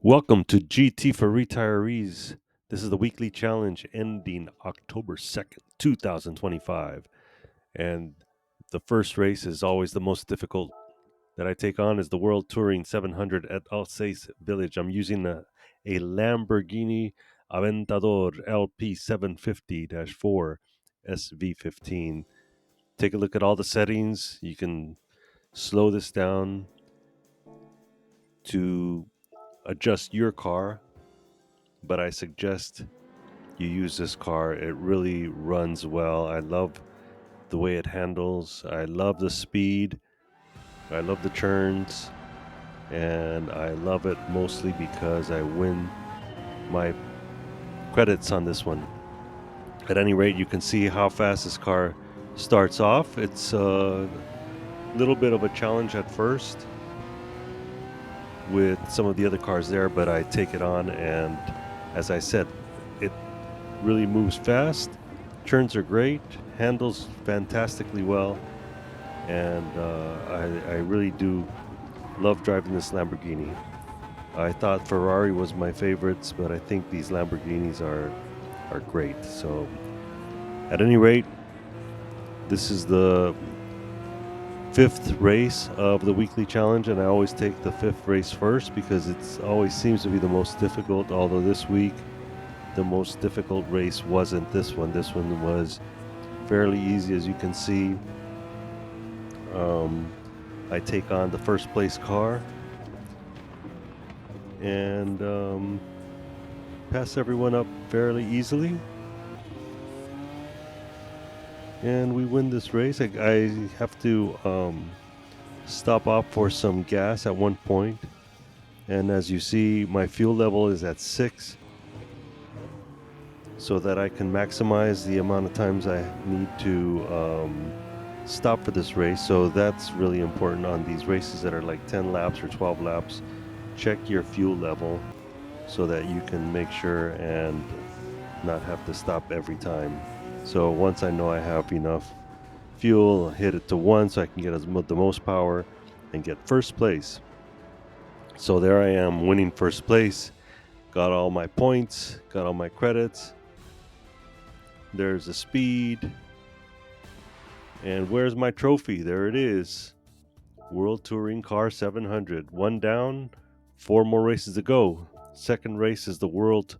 Welcome to GT for Retirees. This is the weekly challenge ending October 2nd, 2025. And the first race is always the most difficult that I take on is the World Touring 700 at Alsace Village. I'm using a Lamborghini Aventador LP 750-4 SV15. Take a look at all the settings. You can slow this down to adjust your car, but I suggest you use this car. It really runs well. I love the way it handles. I love the speed. I love the turns. And I love it mostly because I win my credits on this one. At any rate, you can see how fast this car starts off. It's a little bit of a challenge at first with some of the other cars there, but I take it on, and as I said, it really moves fast. Turns are great, handles fantastically well, and I really do love driving this Lamborghini. I thought Ferrari was my favorites, but I think these Lamborghinis are great. So, at any rate, this is the fifth race of the weekly challenge, and I always take the fifth race first because it always seems to be the most difficult. Although this week, the most difficult race wasn't this one. This one was fairly easy, as you can see. I take on the first place car and pass everyone up fairly easily. And we win this race. I have to stop off for some gas at one point. And as you see, my fuel level is at 6, so that I can maximize the amount of times I need to stop for this race. So that's really important on these races that are like 10 laps or 12 laps. Check your fuel level so that you can make sure and not have to stop every time. So once I know I have enough fuel, hit it to 1 so I can get the most power and get first place. So there I am, winning first place. Got all my points, got all my credits. There's the speed. And where's my trophy? There it is. World Touring Car 700. 1 down, 4 more races to go. Second race is the World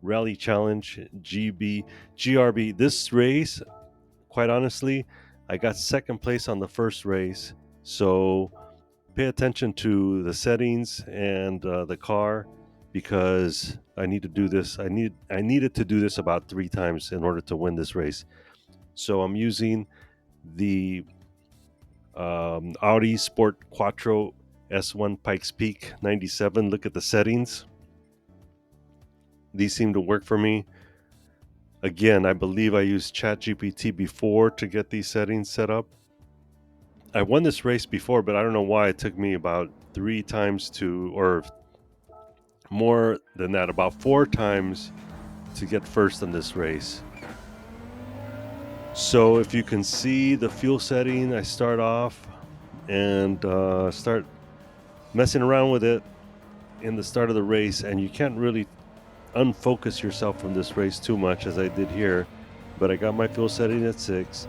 Rally Challenge GRB. This race, quite honestly, I got second place on the first race. So pay attention to the settings and the car, because I need to do this. I needed to do this about 3 times in order to win this race. So I'm using the Audi Sport Quattro S1 Pikes Peak 97. Look at the settings. These seem to work for me. Again, I believe I used ChatGPT before to get these settings set up. I won this race before, but I don't know why it took me about 3 times to, or more than that, about 4 times to get first in this race. So if you can see the fuel setting, I start off and start messing around with it in the start of the race, and you can't really unfocus yourself from this race too much, as I did here. But I got my fuel setting at 6.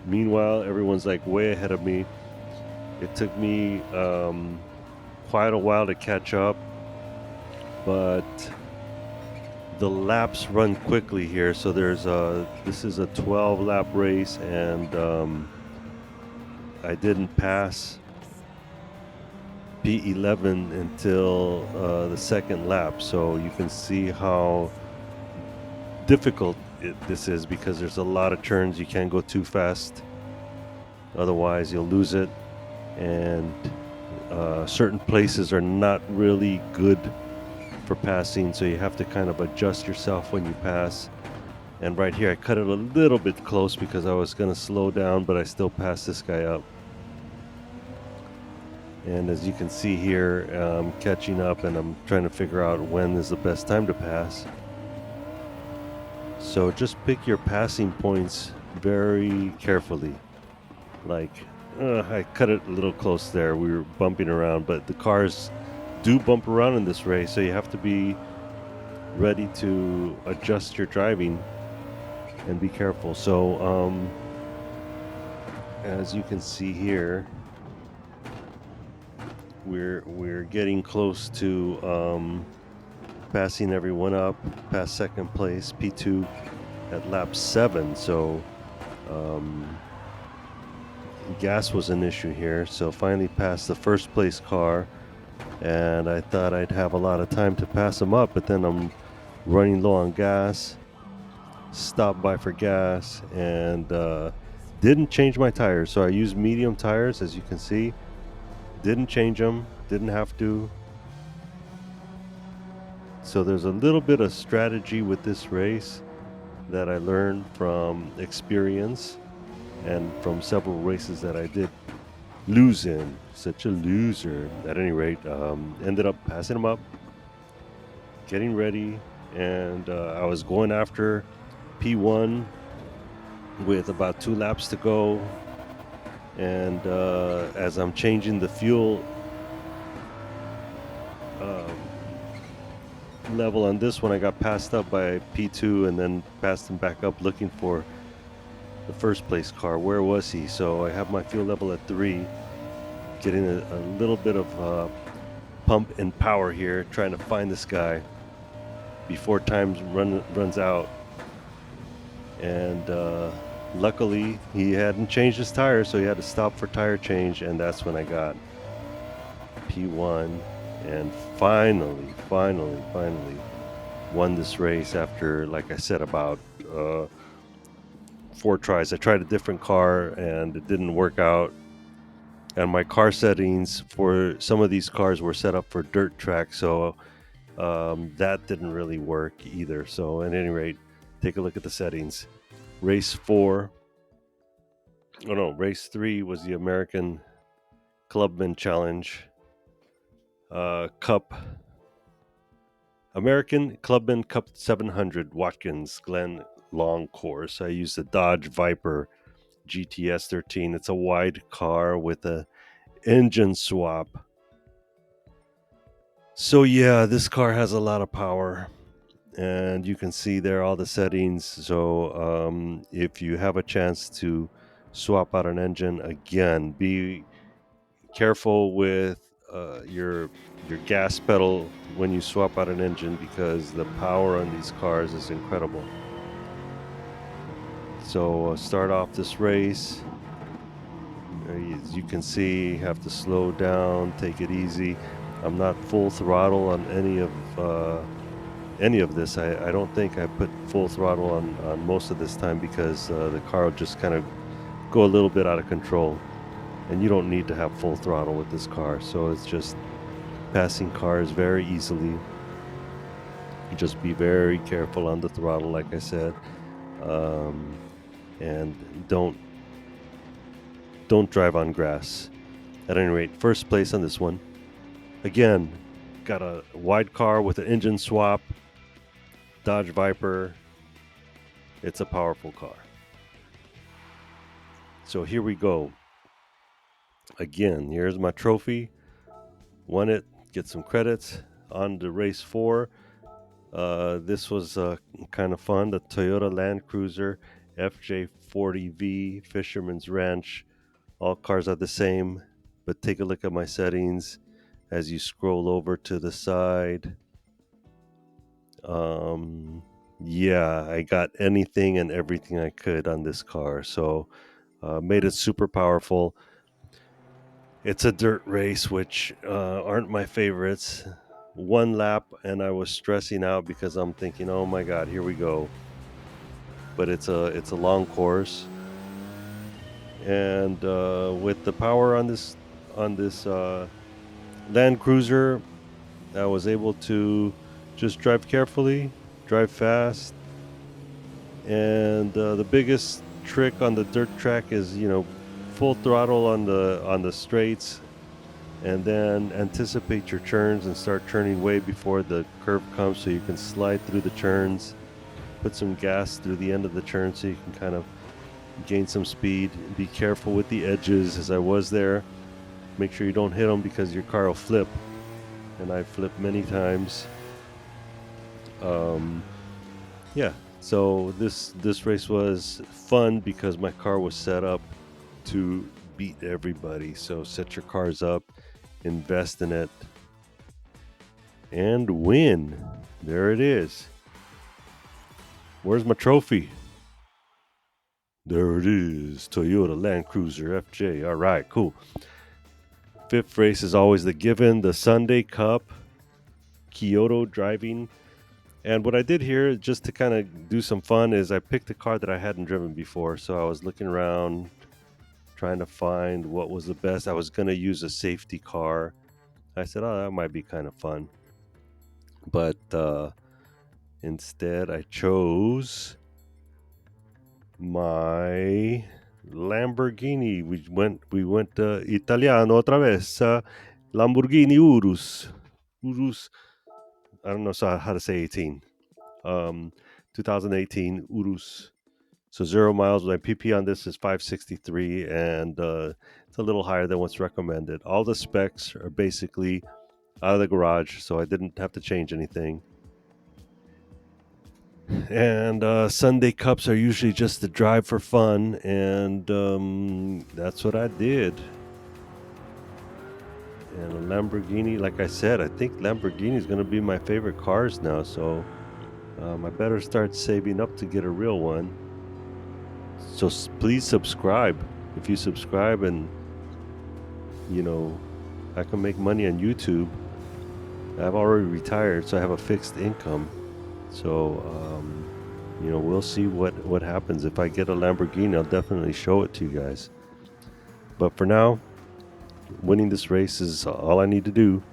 Meanwhile, everyone's like way ahead of me. It took me quite a while to catch up, but the laps run quickly here. So this is a 12 lap race, and I didn't pass P11 until the second lap. So you can see how difficult this is, because there's a lot of turns. You can't go too fast, otherwise you'll lose it. And certain places are not really good for passing, so you have to kind of adjust yourself when you pass. And right here I cut it a little bit close because I was going to slow down, but I still passed this guy up. And as you can see here, I'm catching up, and I'm trying to figure out when is the best time to pass. So just pick your passing points very carefully. Like, I cut it a little close there. We were bumping around, but the cars do bump around in this race, so you have to be ready to adjust your driving and be careful. So as you can see here, we're getting close to passing everyone up, past second place, P2 at lap 7. So gas was an issue here, so finally passed the first place car, and I thought I'd have a lot of time to pass them up, but then I'm running low on gas, stopped by for gas, and didn't change my tires. So I used medium tires, as you can see. Didn't change them, didn't have to. So there's a little bit of strategy with this race that I learned from experience and from several races that I did lose in. Such a loser. At any rate, ended up passing them up, getting ready, and I was going after P1 with about 2 laps to go. And as I'm changing the fuel level on this one, I got passed up by P2 and then passed him back up looking for the first place car. Where was he? So I have my fuel level at 3, getting a little bit of pump and power here, trying to find this guy before time runs out. And luckily he hadn't changed his tires, so he had to stop for tire change, and that's when I got P1 and finally won this race after, like I said, about 4 tries. I tried a different car and it didn't work out, and my car settings for some of these cars were set up for dirt track, so that didn't really work either. So at any rate, take a look at the settings. Race 3 was the American Clubman Challenge Cup, American Clubman Cup 700 Watkins Glen long course. I used the Dodge Viper GTS 13. It's a wide car with a engine swap. So yeah, this car has a lot of power, and you can see there all the settings. So if you have a chance to swap out an engine, again, be careful with your gas pedal when you swap out an engine, because the power on these cars is incredible. So start off this race. As you can see, have to slow down, take it easy. I'm not full throttle on any of this. I don't think I put full throttle on most of this time, because the car will just kind of go a little bit out of control, and you don't need to have full throttle with this car. So it's just passing cars very easily. Just be very careful on the throttle, like I said, and don't drive on grass. At any rate, first place on this one. Again, got a wide car with an engine swap, Dodge Viper. It's a powerful car. So here we go. Again, here's my trophy. Won it, get some credits. On to race 4. This was kind of fun. The Toyota Land Cruiser FJ40V Fisherman's Ranch. All cars are the same, but take a look at my settings as you scroll over to the side. Yeah, I got anything and everything I could on this car, so made it super powerful. It's a dirt race, which aren't my favorites. 1 lap and I was stressing out because I'm thinking, oh my god, here we go. But it's a long course, and with the power on this Land Cruiser, I was able to just drive carefully, drive fast, and the biggest trick on the dirt track is, full throttle on the straights, and then anticipate your turns and start turning way before the curve comes, so you can slide through the turns. Put some gas through the end of the turn so you can kind of gain some speed. Be careful with the edges, as I was there. Make sure you don't hit them, because your car will flip. and I flipped many times. Um, yeah, so this race was fun because my car was set up to beat everybody. So set your cars up, invest in it, and win. There it is. Where's my trophy? There it is. Toyota Land Cruiser FJ. All right, cool. Fifth race is always the given, the Sunday Cup, Kyoto driving. And what I did here, just to kind of do some fun, is I picked a car that I hadn't driven before. So I was looking around, trying to find what was the best. I was going to use a safety car. I said, oh, that might be kind of fun. But instead, I chose my Lamborghini. We went Italiano otra vez. Lamborghini Urus. Urus. I don't know how to say 18. 2018 Urus. So 0 miles. My PP on this is 563, and it's a little higher than what's recommended. All the specs are basically out of the garage, so I didn't have to change anything. And Sunday Cups are usually just to drive for fun, and that's what I did. And a Lamborghini, like I said, I think Lamborghini is going to be my favorite cars now, so I better start saving up to get a real one. So please subscribe. If you subscribe, and I can make money on YouTube. I've already retired, so I have a fixed income. So we'll see what happens. If I get a Lamborghini, I'll definitely show it to you guys. But for now, winning this race is all I need to do.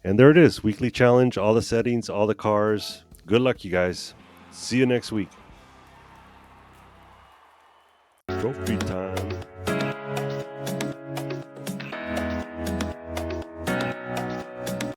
And there it is, weekly challenge, all the settings, all the cars. Good luck, you guys. See you next week. Trophy time.